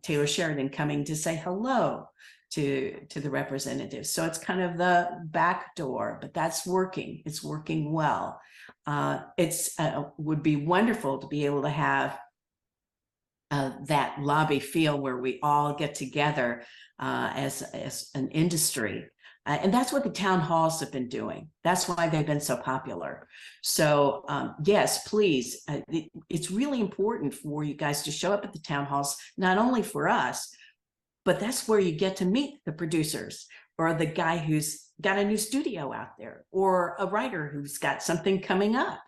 Taylor Sheridan coming to say hello to the representatives. So it's kind of the back door, but that's working. It's working well. It's would be wonderful to be able to have that lobby feel where we all get together as an industry And that's what the town halls have been doing. That's why they've been so popular. So yes, please, it's really important for you guys to show up at the town halls, not only for us, but that's where you get to meet the producers or the guy who's got a new studio out there or a writer who's got something coming up.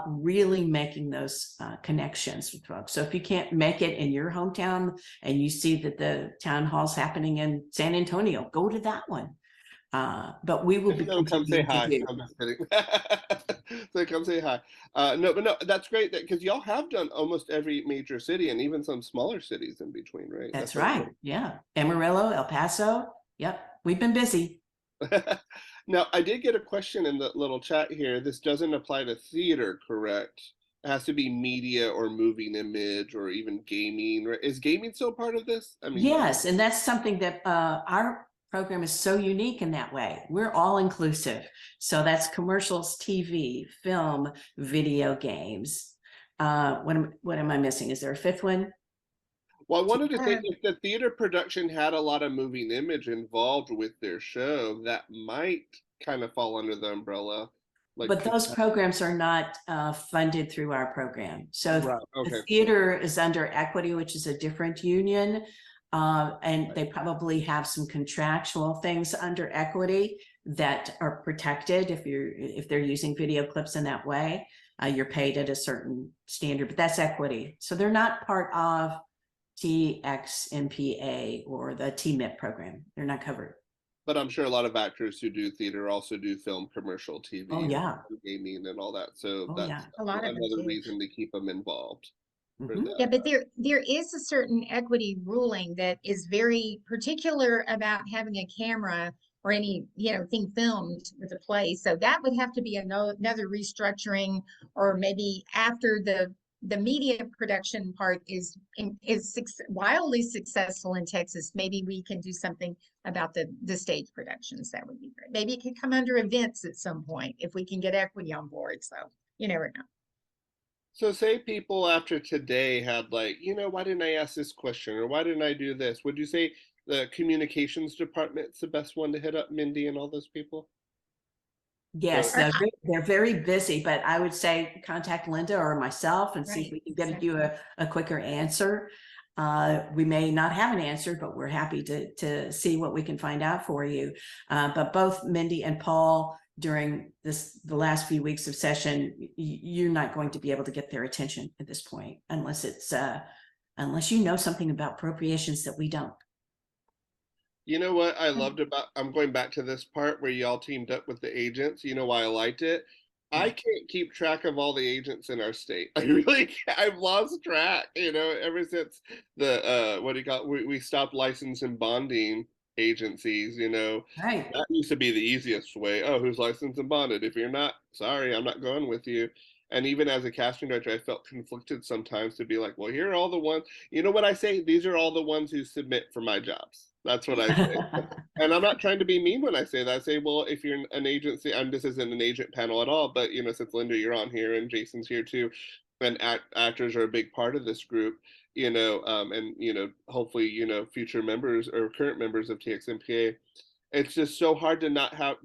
Really making those connections with folks. So if you can't make it in your hometown and you see that the town hall's happening in San Antonio, go to that one. But we will be Come say continuing to hi. do. I'm just kidding. So come say hi. No, but no, that's great because y'all have done almost every major city and even some smaller cities in between, right? That's right. Yeah. Amarillo, El Paso. Yep. We've been busy. Now, I did get a question in the little chat here. This doesn't apply to theater, correct? It has to be media or moving image or even gaming. Right? Is gaming still part of this? I mean, Yes, and that's something that our program is so unique in that way. We're all inclusive. So that's commercials, TV, film, video games. What am I missing? Is there a fifth one? well, I wanted to say if the theater production had a lot of moving image involved with their show, that might kind of fall under the umbrella. Like, But those programs are not funded through our program. So right, the okay. theater is under Equity, which is a different union. And they probably have some contractual things under Equity that are protected if they're using video clips in that way. You're paid at a certain standard, but that's Equity. So they're not part of TXMPA or the TMIP program. They're not covered. But I'm sure a lot of actors who do theater also do film, commercial, TV, Oh, yeah. gaming, and all that. So Oh, that's yeah. A lot of them another do. reason to keep them involved. For Mhm. that. Yeah, but there is a certain equity ruling that is very particular about having a camera or any, thing filmed with a play. So that would have to be another restructuring, or maybe after the media production part is wildly successful in Texas, maybe we can do something about the stage productions. That would be great. Maybe it could come under events at some point if we can get equity on board. So you never know. So say people after today had like, why didn't I ask this question or why didn't I do this? Would you say the communications department's the best one to hit up, Mindy and all those people? Yes, So- they're very busy, but I would say contact Linda or myself and see if Right, we can get exactly. you a quicker answer. We may not have an answer, but we're happy to see what we can find out for you. But both Mindy and Paul, during the last few weeks of session, you're not going to be able to get their attention at this point unless unless you know something about appropriations that we don't. You know what I loved about, I'm going back to this part where y'all teamed up with the agents. You know why I liked it? I can't keep track of all the agents in our state. I really can't. I've lost track, ever since we stopped licensing bonding agencies, Right. that used to be the easiest way. Oh, who's licensed and bonded? If you're not, sorry, I'm not going with you. And even as a casting director, I felt conflicted sometimes to be like, well, here are all the ones, you know what I say? These are all the ones who submit for my jobs. That's what I say. And I'm not trying to be mean when I say that. I say, well, if you're an agency, and this isn't an agent panel at all, but since Linda, you're on here and Jason's here too, and actors are a big part of this group, and hopefully, future members or current members of TXMPA. It's just so hard to not have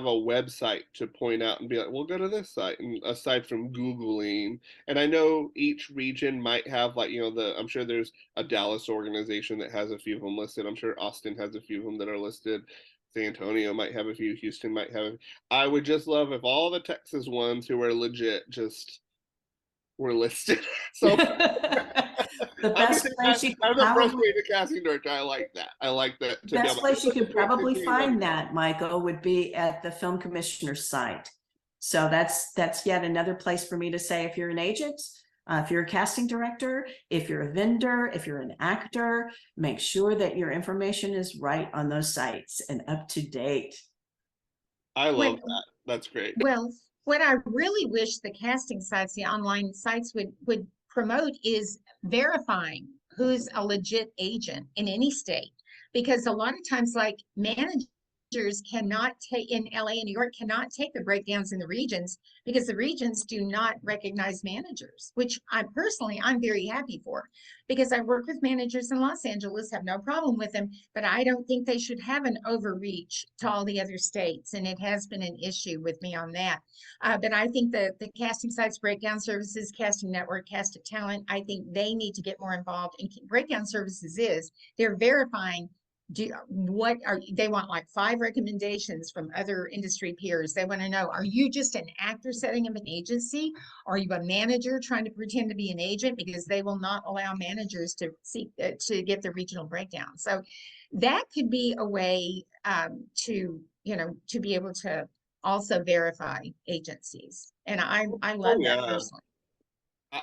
a website to point out and be like, well, go to this site. And aside from Googling, and I know each region might have like, I'm sure there's a Dallas organization that has a few of them listed. I'm sure Austin has a few of them that are listed. San Antonio might have a few. Houston might have. I would just love if all the Texas ones who are legit just were listed. So The best place you I'm can a probably, frustrated casting director. I like that. I like that. To be best able place you to could probably find that, Michael, would be at the film commissioner's site. So that's yet another place for me to say, if you're an agent, if you're a casting director, if you're a vendor, if you're an actor, make sure that your information is right on those sites and up to date. I love When- that. That's great. Well, what I really wish the casting sites, the online sites would promote is verifying who's a legit agent in any state. Because a lot of times, like managing cannot take in LA and New York cannot take the breakdowns in the regions because the regions do not recognize managers, which I'm very happy for, because I work with managers in Los Angeles, have no problem with them, but I don't think they should have an overreach to all the other states. And it has been an issue with me on that. But I think the casting sites, breakdown services, casting network, cast of talent, I think they need to get more involved. And breakdown services they're verifying they want like 5 recommendations from other industry peers. They want to know, are you just an actor setting up an agency? Are you a manager trying to pretend to be an agent? Because they will not allow managers to seek to get the regional breakdown. So that could be a way to be able to also verify agencies. And I love that personally.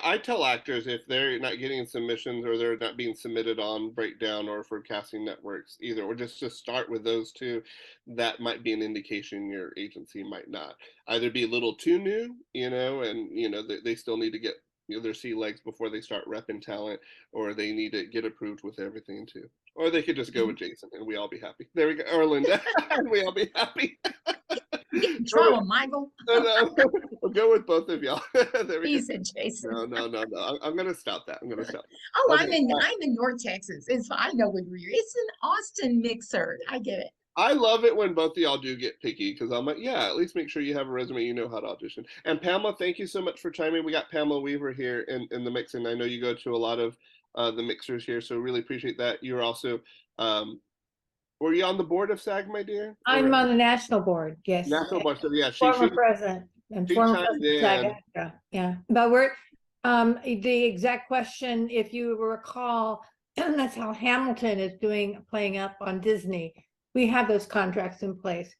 I tell actors if they're not getting submissions or they're not being submitted on breakdown or for casting networks either, or just to start with those two, that might be an indication your agency might not either be a little too new, and they still need to get their sea legs before they start repping talent, or they need to get approved with everything too. Or they could just go with Jason and we all be happy. There we go. Or Linda, and we all be happy. Get in trouble, Michael. We'll go with both of y'all. There we He go. said Jason. No. I'm gonna stop that. Oh, Okay. I'm in North Texas. I know where you're. It's an Austin mixer. I get it. I love it when both of y'all do get picky because I'm like, yeah, at least make sure you have a resume, you know how to audition. And Pamela, thank you so much for chiming. We got Pamela Weaver here in the mix, and I know you go to a lot of the mixers here, so really appreciate that. You're also, were you on the board of SAG, my dear? I'm on the national board, yes. National board, so yeah, Former president and she former chimed president of SAG-AFTRA, yeah. But we're, the exact question, if you recall, that's how Hamilton is playing up on Disney. We have those contracts in place,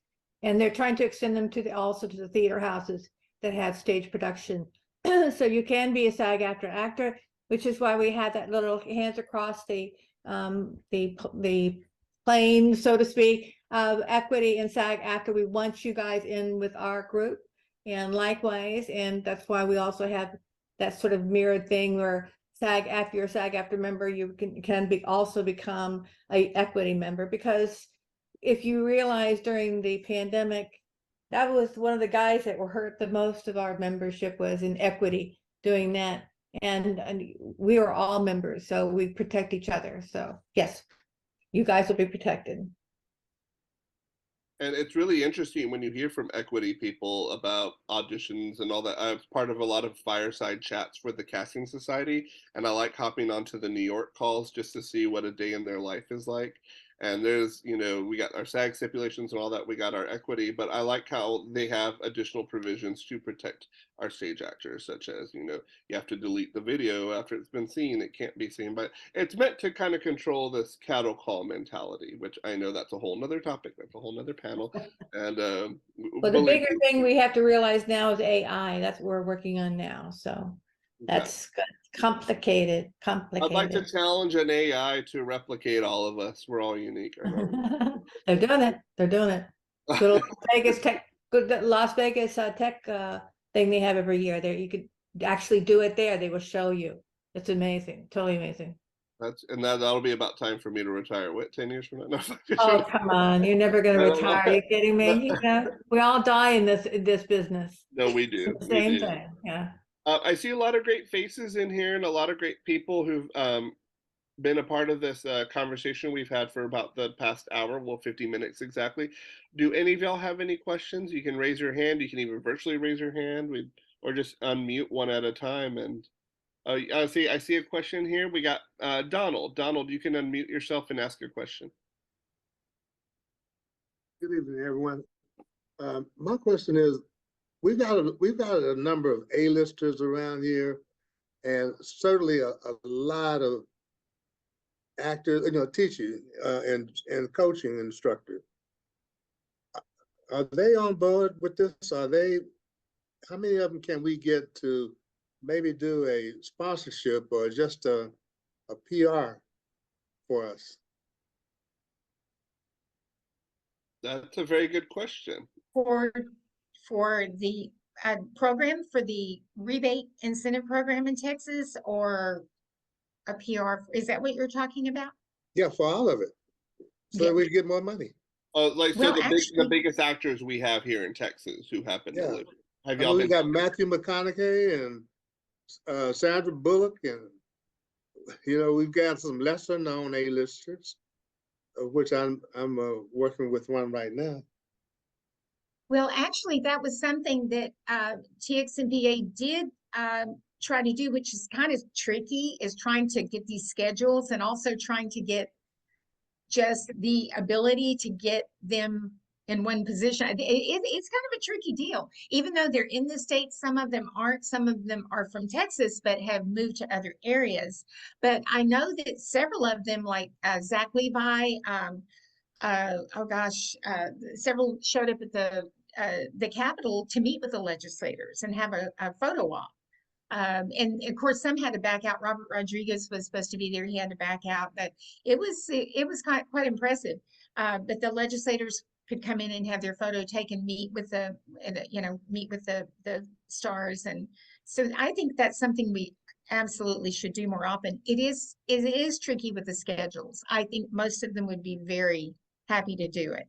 and they're trying to extend them also to the theater houses that have stage production. So you can be a SAG-AFTRA actor, which is why we had that little hands across the plane, so to speak, of equity in SAG-AFTRA. We want you guys in with our group, and likewise, and that's why we also have that sort of mirrored thing where SAG-AFTRA, you're a SAG-AFTRA member, you can also become a equity member, because if you realize during the pandemic, that was one of the guys that were hurt the most of our membership was in equity doing that. And we are all members, so we protect each other. So yes, you guys will be protected. And it's really interesting when you hear from equity people about auditions and all that. I was part of a lot of fireside chats for the Casting Society, and I like hopping onto the New York calls just to see what a day in their life is like. And there's, we got our SAG stipulations and all that, we got our equity, but I like how they have additional provisions to protect our stage actors, such as, you have to delete the video after it's been seen, it can't be seen, but it's meant to kind of control this cattle call mentality, which I know that's a whole nother topic, that's a whole nother panel. And well, the bigger thing we have to realize now is AI. That's what we're working on now. So that's good. Complicated. I'd like to challenge an AI to replicate all of us. We're all unique. They're doing it. Good Las Vegas tech thing they have every year. There, you could actually do it there. They will show you. It's amazing. Totally amazing. That'll be about time for me to retire. What, 10 years from now? No, oh, come on. You're never going to retire. Are you kidding me? We all die in this business. No, we do. It's the same thing. Yeah. I see a lot of great faces in here and a lot of great people who've been a part of this conversation we've had for about the past hour, 50 minutes exactly. Do any of y'all have any questions? You can raise your hand. You can even virtually raise your hand, or just unmute one at a time. And I see a question here. We got Donald. Donald, you can unmute yourself and ask your question. Good evening, everyone. My question is, we've got a number of A-listers around here, and certainly a lot of actors, teaching and coaching instructors. Are they on board with this? How many of them can we get to maybe do a sponsorship or just a PR for us? That's a very good question. For the program, for the rebate incentive program in Texas, or a PR, is that what you're talking about? Yeah, for all of it, so that we get more money. Like so Well, the actually, biggest actors we have here in Texas who happen to Yeah. live. Have I y'all mean, we been? got Matthew McConaughey and Sandra Bullock, and we've got some lesser known A-listers, of which I'm working with one right now. well, actually, that was something that TXMPA did try to do, which is kind of tricky, is trying to get these schedules and also trying to get just the ability to get them in one position. It's kind of a tricky deal. Even though they're in the state, some of them aren't. Some of them are from Texas, but have moved to other areas. But I know that several of them, like Zach Levi, oh gosh, several showed up at the Capitol to meet with the legislators and have a photo op. And of course, some had to back out. Robert Rodriguez was supposed to be there; he had to back out. But it was quite impressive. But the legislators could come in and have their photo taken, meet with the stars, and so I think that's something we absolutely should do more often. It is tricky with the schedules. I think most of them would be very happy to do it.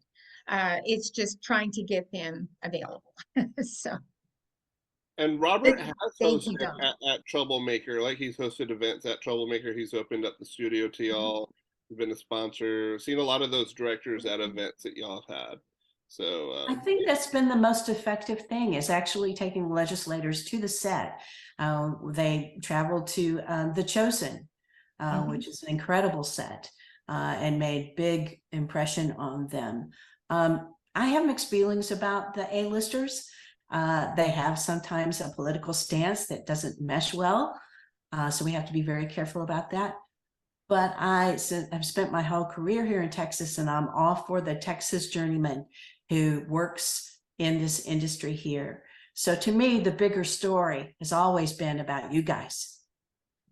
It's just trying to get them available. So. And Robert But has thank you, hosted Don. at Troublemaker, like he's hosted events at Troublemaker. He's opened up the studio to y'all. He's been a sponsor. Seen a lot of those directors at events that y'all have had. So I think that's been the most effective thing, is actually taking legislators to the set. They traveled to The Chosen, which is an incredible set, and made big impression on them. I have mixed feelings about the A-listers. They have sometimes a political stance that doesn't mesh well. So we have to be very careful about that. But I've spent my whole career here in Texas, and I'm all for the Texas journeyman who works in this industry here. So to me, the bigger story has always been about you guys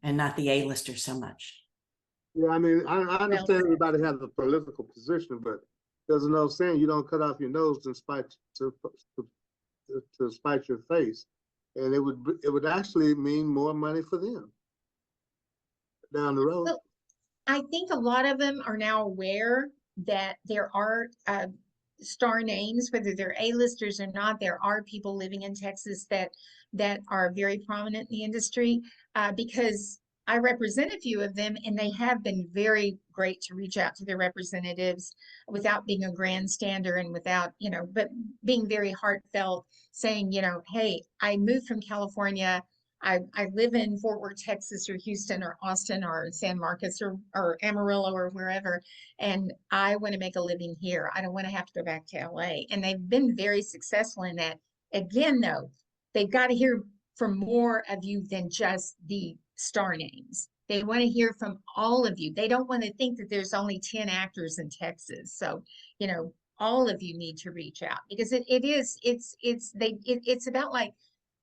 and not the A-listers so much. Yeah, I mean, I understand everybody has a political position, but there's an old saying: you don't cut off your nose to spite your face, and it would actually mean more money for them down the road. Well, I think a lot of them are now aware that there are star names, whether they're A-listers or not. There are people living in Texas that are very prominent in the industry, because I represent a few of them, and they have been very great to reach out to their representatives without being a grandstander and without, but being very heartfelt, saying, hey, I moved from California. I live in Fort Worth, Texas, or Houston, or Austin, or San Marcos, or Amarillo, or wherever, and I want to make a living here. I don't want to have to go back to LA. And they've been very successful in that. Again, though, they've got to hear from more of you than just the star names. They want to hear from all of you. They don't want to think that there's only 10 actors in Texas. So, all of you need to reach out, because it's about, like,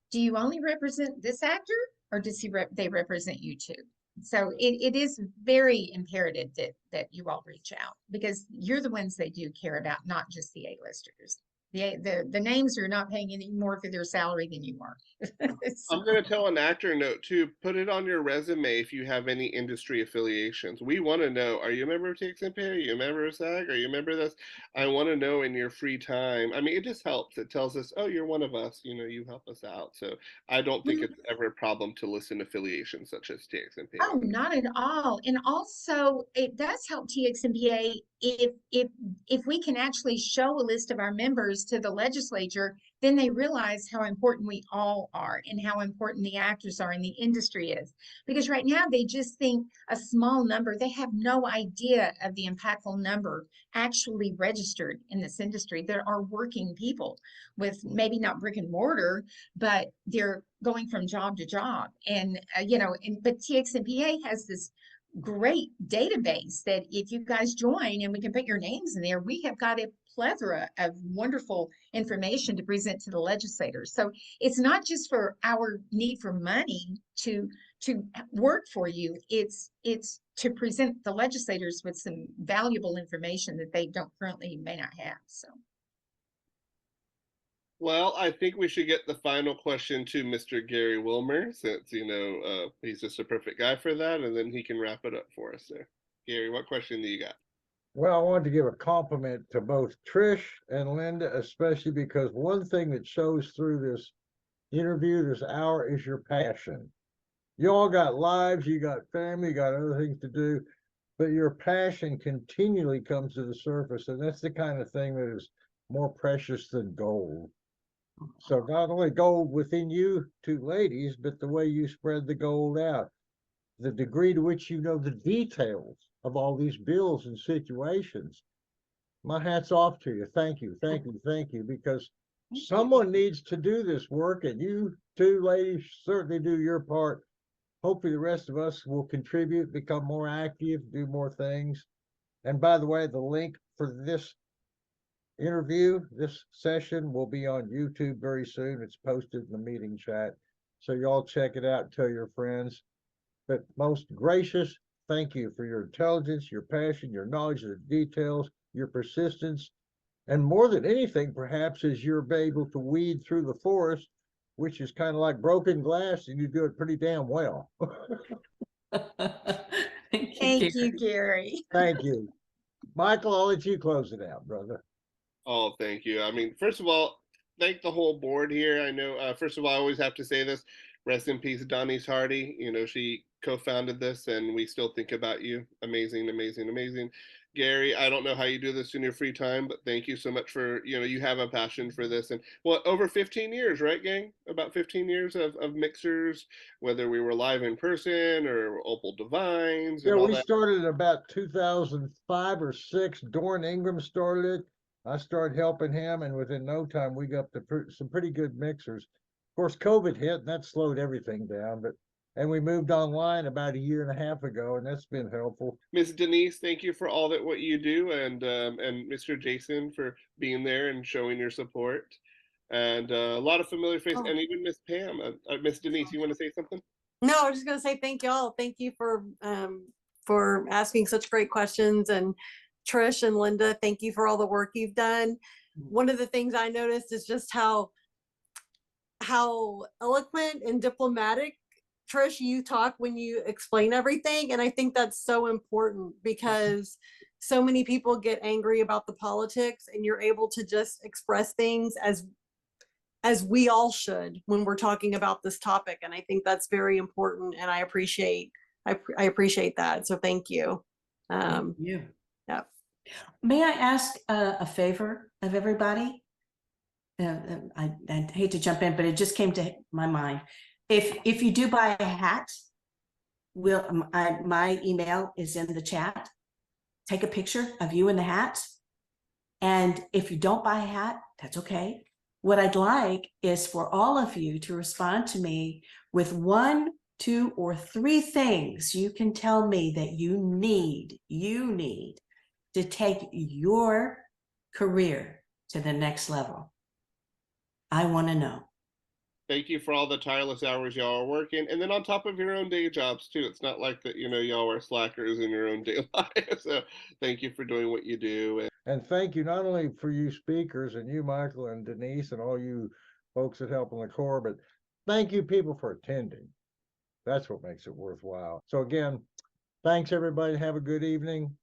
do you only represent this actor, or does they represent you too? So it is very imperative that you all reach out, because you're the ones they do care about, not just the A-listers. The names are not paying any more for their salary than you are. I'm going to tell an actor note too. Put it on your resume if you have any industry affiliations. We want to know: are you a member of TXMPA? Are you a member of SAG? Are you a member of this? I want to know in your free time. I mean, it just helps. It tells us, oh, you're one of us. You help us out. So I don't think it's ever a problem to list an affiliation such as TXMPA. Oh, not at all. And also, it does help TXMPA if we can actually show a list of our members to the legislature, then they realize how important we all are and how important the actors are and the industry is. Because right now they just think a small number, they have no idea of the impactful number actually registered in this industry. There are working people with maybe not brick and mortar, but they're going from job to job. And, but TXMPA has this great database that if you guys join and we can put your names in there, we have got a plethora of wonderful information to present to the legislators. So it's not just for our need for money to work for you. It's to present the legislators with some valuable information that they may not have. So. Well, I think we should get the final question to Mr. Gary Wilmer, since, he's just a perfect guy for that, and then he can wrap it up for us there. Gary, what question do you got? Well, I wanted to give a compliment to both Trish and Linda, especially because one thing that shows through this interview, this hour, is your passion. You all got lives, you got family, you got other things to do, but your passion continually comes to the surface, and that's the kind of thing that is more precious than gold. So not only gold within you two ladies, but the way you spread the gold out, the degree to which you know the details of all these bills and situations. My hat's off to you. Thank you, thank you, thank you, because someone needs to do this work, and you two ladies certainly do your part. Hopefully the rest of us will contribute, become more active, do more things. And by the way, the link for this interview, this session will be on YouTube very soon. It's posted in the meeting chat. So y'all check it out and tell your friends. But most gracious, thank you for your intelligence, your passion, your knowledge of the details, your persistence, and more than anything, perhaps, is you're able to weed through the forest, which is kind of like broken glass, and you do it pretty damn well. Thank you, Gary. Thank you. Michael, I'll let you close it out, brother. Oh, thank you. I mean, first of all, thank the whole board here. I know, first of all, I always have to say this, rest in peace, Donnie's Hardy. You know, she co-founded this and we still think about you. Amazing, amazing, amazing. Gary, I don't know how you do this in your free time, but thank you so much for, you know, you have a passion for this. And well, over 15 years, right, gang? About 15 years of mixers, whether we were live in person or Opal Divines and Yeah, all we that. started in about 2005 or 6. Doran Ingram started it. I started helping him, and within no time, we got to some pretty good mixers. Of course, COVID hit, and that slowed everything down. And we moved online about a year and a half ago, and that's been helpful. Miss Denise, thank you for all that what you do, and Mr. Jason for being there and showing your support, and a lot of familiar faces, Oh. and even Miss Pam. Miss Denise, you want to say something? No, I was just gonna say thank y'all. Thank you for asking such great questions, and Trish and Linda, thank you for all the work you've done. One of the things I noticed is just how eloquent and diplomatic, Trish, you talk when you explain everything, and I think that's so important because so many people get angry about the politics, and you're able to just express things as we all should when we're talking about this topic. And I think that's very important. And I appreciate that. So thank you. Thank you. Yeah. May I ask a favor of everybody? I hate to jump in, but it just came to my mind. If you do buy a hat, my email is in the chat. Take a picture of you in the hat. And if you don't buy a hat, that's okay. What I'd like is for all of you to respond to me with 1, 2, or 3 things you can tell me that you need to take your career to the next level. I want to know. Thank you for all the tireless hours y'all are working, and then on top of your own day jobs too. It's not like that, you know, y'all are slackers in your own day life. So thank you for doing what you do. And thank you not only for you speakers and you, Michael and Denise, and all you folks that help on the core, but thank you people for attending. That's what makes it worthwhile. So again, thanks everybody. Have a good evening.